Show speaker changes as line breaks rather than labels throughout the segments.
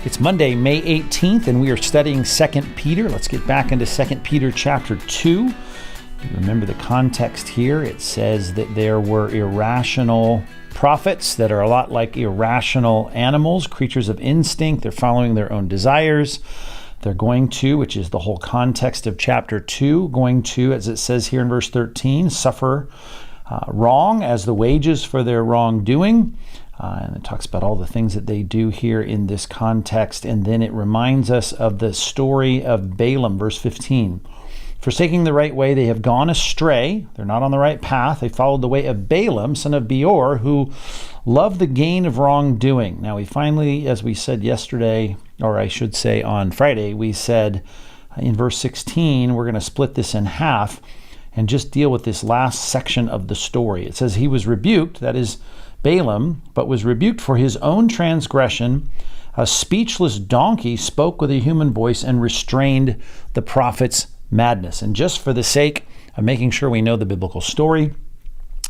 It's Monday, May 18th, and we are studying 2 Peter. Let's get back into 2 Peter chapter 2. You remember the context here. It says that there were irrational prophets that are a lot like irrational animals, creatures of instinct. They're following their own desires. They're going to, which is the whole context of chapter 2, going to, as it says here in verse 13, suffer wrong as the wages for their wrongdoing. And it talks about all the things that they do here in this context. And then it reminds us of the story of Balaam, verse 15. Forsaking the right way, they have gone astray. They're not on the right path. They followed the way of Balaam, son of Beor, who loved the gain of wrongdoing. Now we finally, as we said yesterday, or I should say on Friday, we said in verse 16, we're going to split this in half and just deal with this last section of the story. It says he was rebuked, that is Balaam, but was rebuked for his own transgression. A speechless donkey spoke with a human voice and restrained the prophet's madness. And just for the sake of making sure we know the biblical story,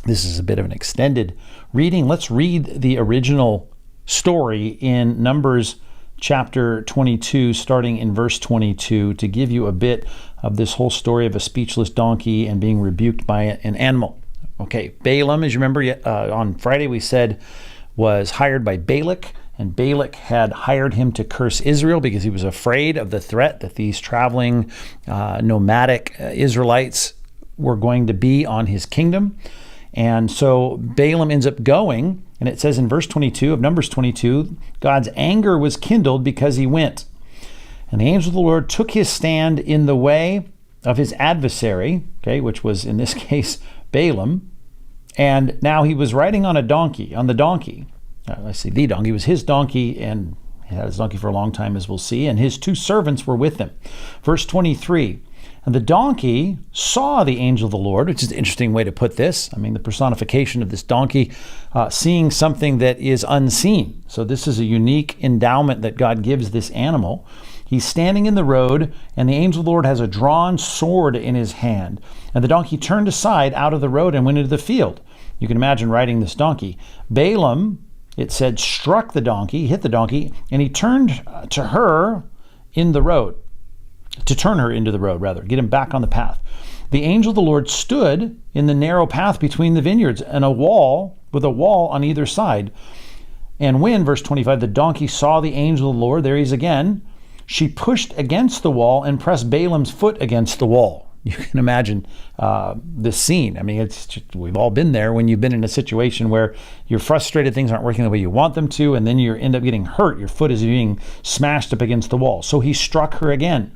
this is a bit of an extended reading. Let's read the original story in Numbers chapter 22, starting in verse 22, to give you a bit of this whole story of a speechless donkey and being rebuked by an animal. Okay, Balaam, as you remember, on Friday we said, was hired by Balak, and Balak had hired him to curse Israel because he was afraid of the threat that these traveling nomadic Israelites were going to be on his kingdom. And so Balaam ends up going, and it says in verse 22 of Numbers 22, God's anger was kindled because he went. And the angel of the Lord took his stand in the way of his adversary, okay, which was in this case Balaam, and now he was riding on the donkey. The donkey was his donkey, and he had his donkey for a long time, as we'll see, and his two servants were with him. Verse 23, and the donkey saw the angel of the Lord, which is an interesting way to put this. I mean, the personification of this donkey, seeing something that is unseen. So this is a unique endowment that God gives this animal. He's standing in the road, and the angel of the Lord has a drawn sword in his hand. And the donkey turned aside out of the road and went into the field. You can imagine riding this donkey. Balaam, it said, struck the donkey, hit the donkey, and he turned to her in the road, to turn her into the road, rather, get him back on the path. The angel of the Lord stood in the narrow path between the vineyards and with a wall on either side. And when, verse 25, the donkey saw the angel of the Lord, there he is again, she pushed against the wall and pressed Balaam's foot against the wall. You can imagine this scene. I mean, we've all been there when you've been in a situation where you're frustrated, things aren't working the way you want them to, and then you end up getting hurt. Your foot is being smashed up against the wall. So he struck her again.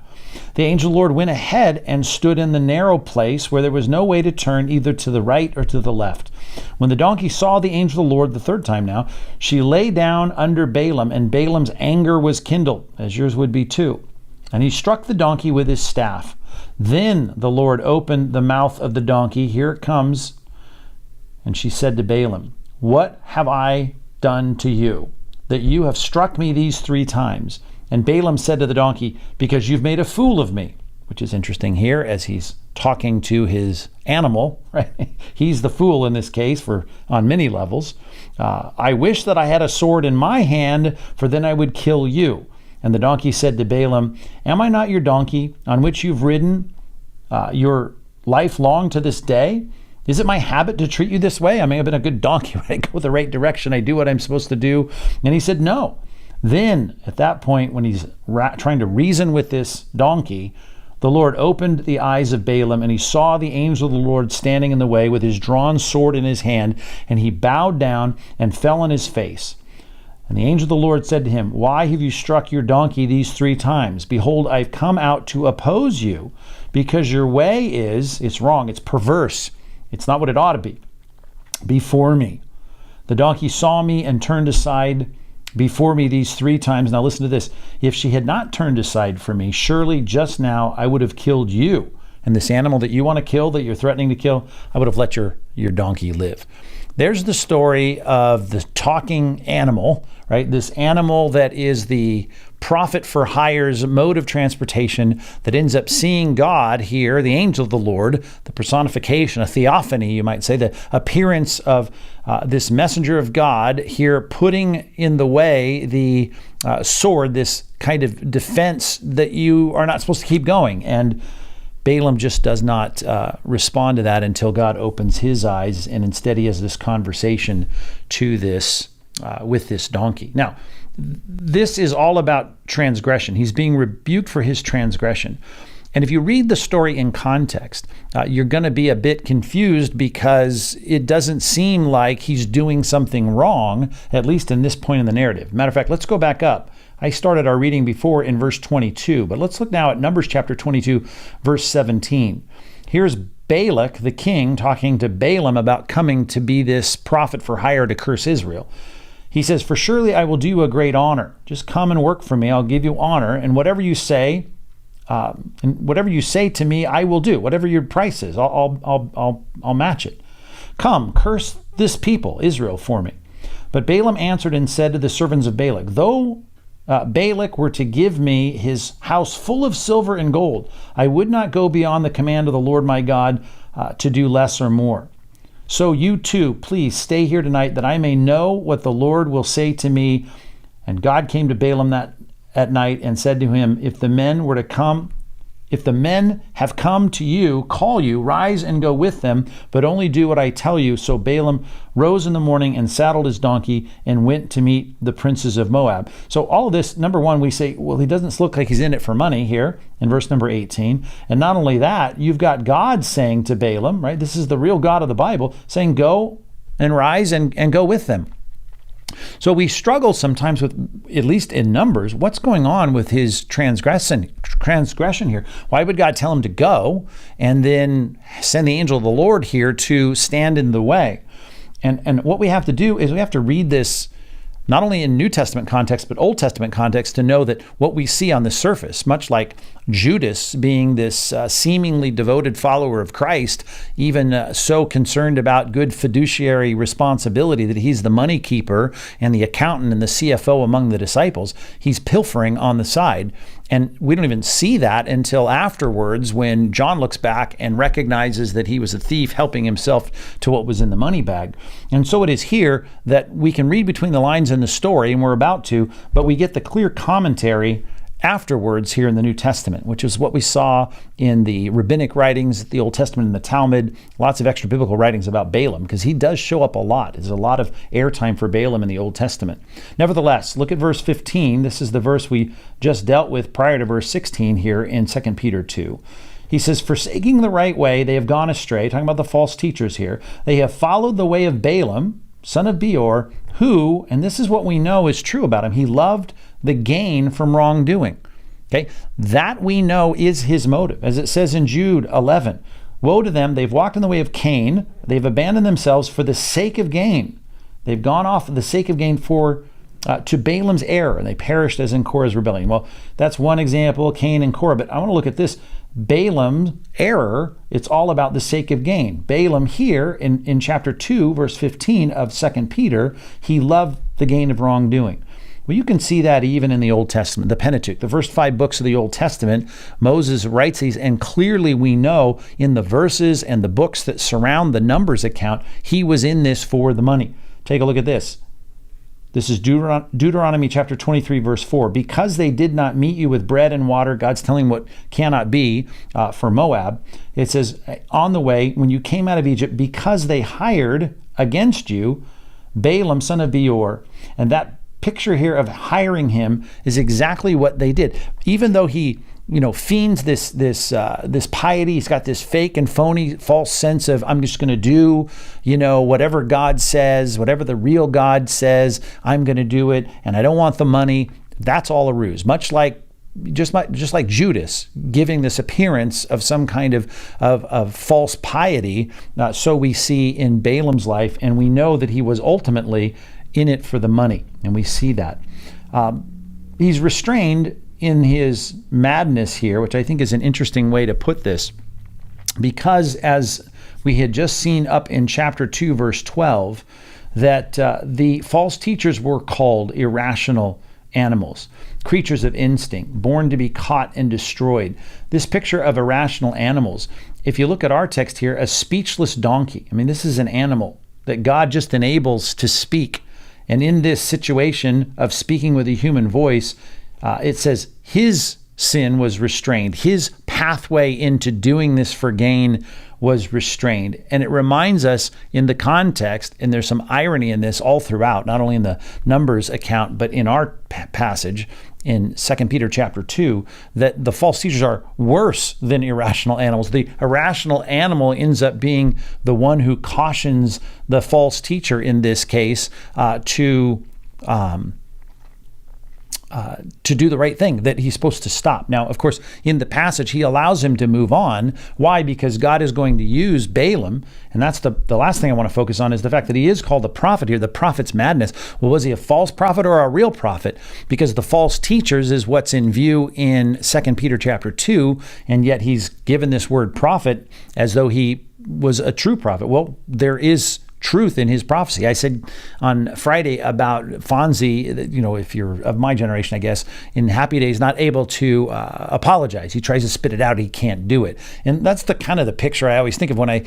The angel of the Lord went ahead and stood in the narrow place where there was no way to turn either to the right or to the left. When the donkey saw the angel of the Lord the third time now, she lay down under Balaam, and Balaam's anger was kindled, as yours would be too. And he struck the donkey with his staff. Then the Lord opened the mouth of the donkey. Here it comes. And she said to Balaam, "What have I done to you, that you have struck me these 3 times? And Balaam said to the donkey, because you've made a fool of me," which is interesting here as he's talking to his animal, right? He's the fool in this case on many levels. "I wish that I had a sword in my hand, for then I would kill you." And the donkey said to Balaam, "Am I not your donkey on which you've ridden your life long to this day? Is it my habit to treat you this way? I may have been a good donkey. When I go the right direction, I do what I'm supposed to do." And he said, "No." Then, at that point, when he's trying to reason with this donkey, the Lord opened the eyes of Balaam, and he saw the angel of the Lord standing in the way with his drawn sword in his hand, and he bowed down and fell on his face. And the angel of the Lord said to him, "Why have you struck your donkey these 3 times? Behold, I've come out to oppose you, because your way it's wrong, it's perverse, it's not what it ought to be, before me. The donkey saw me and turned aside before me these 3 times. Now listen to this. If she had not turned aside from me, surely just now I would have killed you. And this animal that you want to kill, that you're threatening to kill, I would have let your donkey live. There's the story of the talking animal, right? This animal that is the prophet for hire's mode of transportation that ends up seeing God here, the angel of the Lord, the personification, a theophany, you might say, the appearance of this messenger of God here putting in the way the sword, this kind of defense that you are not supposed to keep going. And Balaam just does not respond to that until God opens his eyes, and instead he has this conversation to this with this donkey. Now, this is all about transgression. He's being rebuked for his transgression. And if you read the story in context, you're going to be a bit confused because it doesn't seem like he's doing something wrong, at least in this point in the narrative. Matter of fact, let's go back up. I started our reading before in verse 22, but let's look now at Numbers chapter 22, verse 17. Here's Balak, the king, talking to Balaam about coming to be this prophet for hire to curse Israel. He says, "For surely I will do you a great honor. Just come and work for me. I'll give you honor, and whatever you say to me, I will do. Whatever your price is, I'll match it. Come, curse this people, Israel, for me." But Balaam answered and said to the servants of Balak, "Though Balak were to give me his house full of silver and gold, I would not go beyond the command of the Lord my God to do less or more. So you too, please stay here tonight, that I may know what the Lord will say to me." And God came to Balaam at night and said to him, If the men have come to you, call you, rise and go with them, but only do what I tell you." So Balaam rose in the morning and saddled his donkey and went to meet the princes of Moab. So all of this, number one, we say, well, he doesn't look like he's in it for money here in verse number 18. And not only that, you've got God saying to Balaam, right? This is the real God of the Bible, saying, go and rise and go with them. So we struggle sometimes with, at least in Numbers, what's going on with his transgression here? Why would God tell him to go and then send the angel of the Lord here to stand in the way? And what we have to do is we have to read this not only in New Testament context, but Old Testament context to know that what we see on the surface, much like Judas being this seemingly devoted follower of Christ, even so concerned about good fiduciary responsibility that he's the money keeper and the accountant and the CFO among the disciples, he's pilfering on the side. And we don't even see that until afterwards when John looks back and recognizes that he was a thief helping himself to what was in the money bag. And so it is here that we can read between the lines in the story, and we're about to, but we get the clear commentary afterwards here in the New Testament, which is what we saw in the rabbinic writings, the Old Testament and the Talmud, lots of extra biblical writings about Balaam, because he does show up a lot. There's a lot of airtime for Balaam in the Old Testament. Nevertheless, look at verse 15. This is the verse we just dealt with prior to verse 16 here in 2 Peter 2. He says, "Forsaking the right way, they have gone astray," talking about the false teachers here. "They have followed the way of Balaam, son of Beor, who," and this is what we know is true about him, "he loved the gain from wrongdoing." Okay, that we know is his motive. As it says in Jude 11, "Woe to them, they've walked in the way of Cain, they've abandoned themselves for the sake of gain. They've gone off for the sake of gain to Balaam's error, and they perished as in Korah's rebellion." Well, that's one example, Cain and Korah, but I want to look at this. Balaam's error, it's all about the sake of gain. Balaam here in chapter 2, verse 15 of 2 Peter, he loved the gain of wrongdoing. Well, you can see that even in the Old Testament, the Pentateuch, the first 5 books of the Old Testament. Moses writes these, and clearly we know in the verses and the books that surround the Numbers account, he was in this for the money. Take a look at this. This is Deuteronomy chapter 23, verse 4. "Because they did not meet you with bread and water," God's telling what cannot be for Moab. It says, "On the way, when you came out of Egypt, because they hired against you Balaam, son of Beor." And that picture here of hiring him is exactly what they did. Even though he, feigns this piety, he's got this fake and phony false sense of, I'm just going to do, whatever God says, whatever the real God says, I'm going to do it, and I don't want the money. That's all a ruse. Much like just like Judas giving this appearance of some kind of false piety, so we see in Balaam's life, and we know that he was ultimately in it for the money, and we see that. He's restrained in his madness here, which I think is an interesting way to put this. because, as we had just seen up in chapter 2, verse 12, that the false teachers were called irrational animals, creatures of instinct, born to be caught and destroyed. This picture of irrational animals, if you look at our text here, a speechless donkey. I mean, this is an animal that God just enables to speak. And in this situation of speaking with a human voice, it says his sin was restrained. His pathway into doing this for gain was restrained. And it reminds us in the context, and there's some irony in this all throughout, not only in the Numbers account, but in our passage in 2 Peter chapter 2, that the false teachers are worse than irrational animals. The irrational animal ends up being the one who cautions the false teacher in this case to do the right thing, that he's supposed to stop. Now, of course, in the passage, he allows him to move on. Why? Because God is going to use Balaam, and that's the last thing I want to focus on, is the fact that he is called a prophet here, the prophet's madness. Well, was he a false prophet or a real prophet? Because the false teachers is what's in view in 2 Peter chapter 2, and yet he's given this word prophet as though he was a true prophet. Well, there is truth in his prophecy. I said on Friday about Fonzie, if you're of my generation, I guess, in Happy Days, not able to apologize. He tries to spit it out. He can't do it. And that's the kind of the picture I always think of when I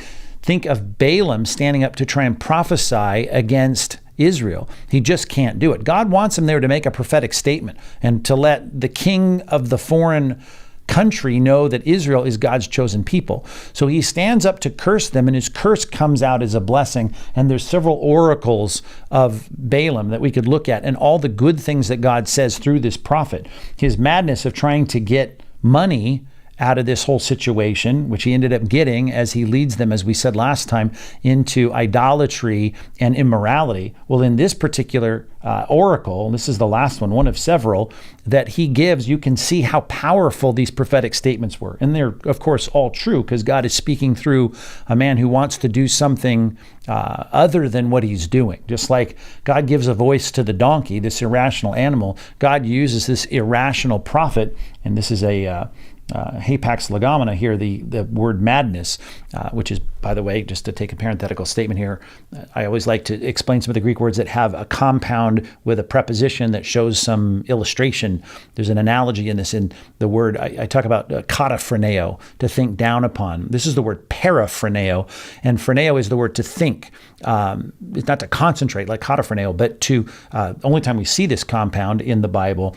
think of Balaam standing up to try and prophesy against Israel. He just can't do it. God wants him there to make a prophetic statement and to let the king of the foreign country know that Israel is God's chosen people. So he stands up to curse them, and his curse comes out as a blessing. And there's several oracles of Balaam that we could look at, and all the good things that God says through this prophet. His madness of trying to get money out of this whole situation, which he ended up getting as he leads them, as we said last time, into idolatry and immorality. Well, in this particular oracle, and this is the last one of several that he gives, you can see how powerful these prophetic statements were. And they're, of course, all true, because God is speaking through a man who wants to do something other than what he's doing. Just like God gives a voice to the donkey, this irrational animal, God uses this irrational prophet, and this is a hapax legomena here, the word madness, which is, by the way, just to take a parenthetical statement here, I always like to explain some of the Greek words that have a compound with a preposition that shows some illustration. There's an analogy in this, in the word, I talk about kataphreneo, to think down upon. This is the word paraphreneo, and phreneo is the word to think. It's not to concentrate like kataphreneo, but to, only time we see this compound in the Bible,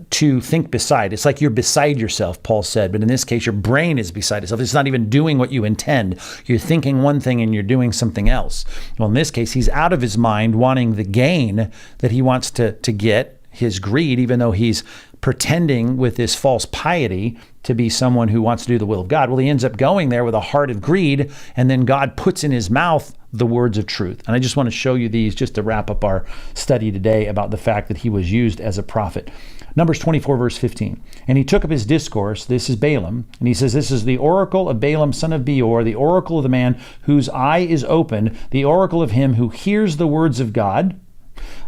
to think beside. It's like you're beside yourself, Paul said, but in this case, your brain is beside itself. It's not even doing what you intend. You're thinking one thing and you're doing something else. Well, in this case, he's out of his mind wanting the gain that he wants to get, his greed, even though he's pretending with this false piety to be someone who wants to do the will of God. Well, he ends up going there with a heart of greed, and then God puts in his mouth the words of truth. And I just want to show you these just to wrap up our study today about the fact that he was used as a prophet. Numbers 24, verse 15. And he took up his discourse, this is Balaam, and he says, this is the oracle of Balaam, son of Beor, the oracle of the man whose eye is opened, the oracle of him who hears the words of God,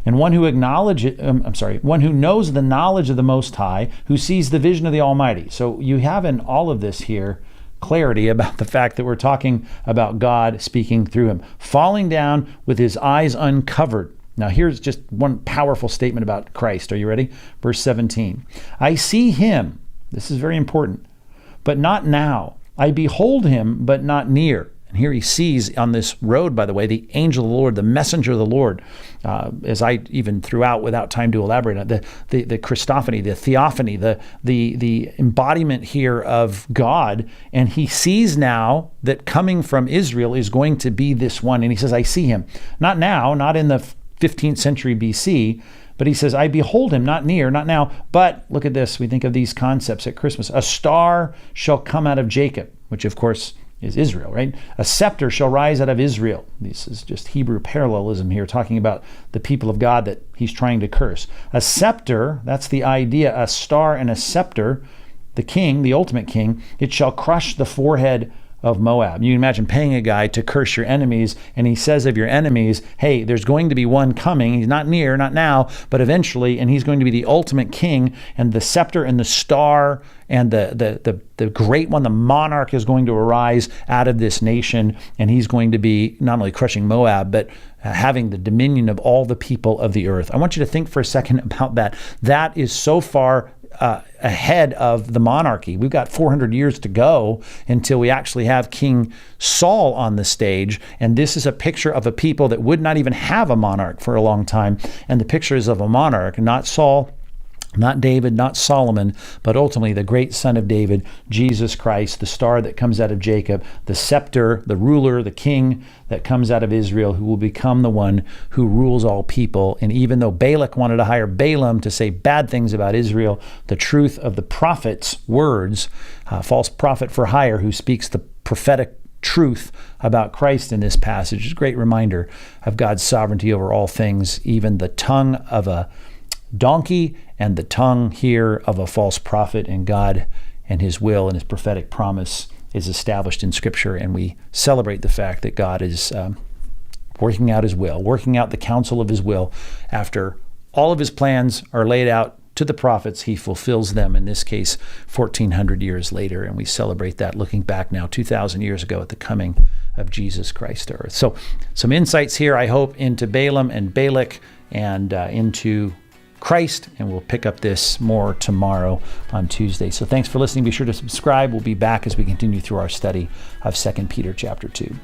and one who one who knows the knowledge of the Most High, who sees the vision of the Almighty. So you have in all of this here clarity about the fact that we're talking about God speaking through him, falling down with his eyes uncovered. Now here's just one powerful statement about Christ. Are you ready? Verse 17. I see him, this is very important, but not now. I behold him, but not near. And here he sees on this road, by the way, the angel of the Lord, the messenger of the Lord, as I even threw out without time to elaborate on the Christophany, the theophany, the embodiment here of God. And he sees now that coming from Israel is going to be this one. And he says, I see him. Not now, not in the 15th century BC, but he says, I behold him, not near, not now. But look at this. We think of these concepts at Christmas. A star shall come out of Jacob, which of course is Israel, right? A scepter shall rise out of Israel. This is just Hebrew parallelism here, talking about the people of God that he's trying to curse. A scepter, that's the idea, a star and a scepter, the king, the ultimate king, it shall crush the forehead of Moab. You can imagine paying a guy to curse your enemies, and he says of your enemies, hey, there's going to be one coming. He's not near, not now, but eventually, and he's going to be the ultimate king, and the scepter and the star and the great one, the monarch, is going to arise out of this nation, and he's going to be not only crushing Moab, but having the dominion of all the people of the earth. I want you to think for a second about that. That is so far ahead of the monarchy. We've got 400 years to go until we actually have King Saul on the stage. And this is a picture of a people that would not even have a monarch for a long time. And the picture is of a monarch, not Saul, not David, not Solomon, but ultimately the great son of David, Jesus Christ, the star that comes out of Jacob, the scepter, the ruler, the king that comes out of Israel, who will become the one who rules all people. And even though Balak wanted to hire Balaam to say bad things about Israel, the truth of the prophet's words, false prophet for hire who speaks the prophetic truth about Christ in this passage, is a great reminder of God's sovereignty over all things, even the tongue of a donkey and the tongue here of a false prophet, and God and his will and his prophetic promise is established in Scripture, and we celebrate the fact that God is working out his will, working out the counsel of his will. After all of his plans are laid out to the prophets, he fulfills them, in this case 1,400 years later, and we celebrate that looking back now 2,000 years ago at the coming of Jesus Christ to earth. So some insights here, I hope, into Balaam and Balak and into Christ, and we'll pick up this more tomorrow on Tuesday. So thanks for listening. Be sure to subscribe. We'll be back as we continue through our study of 2 Peter chapter 2.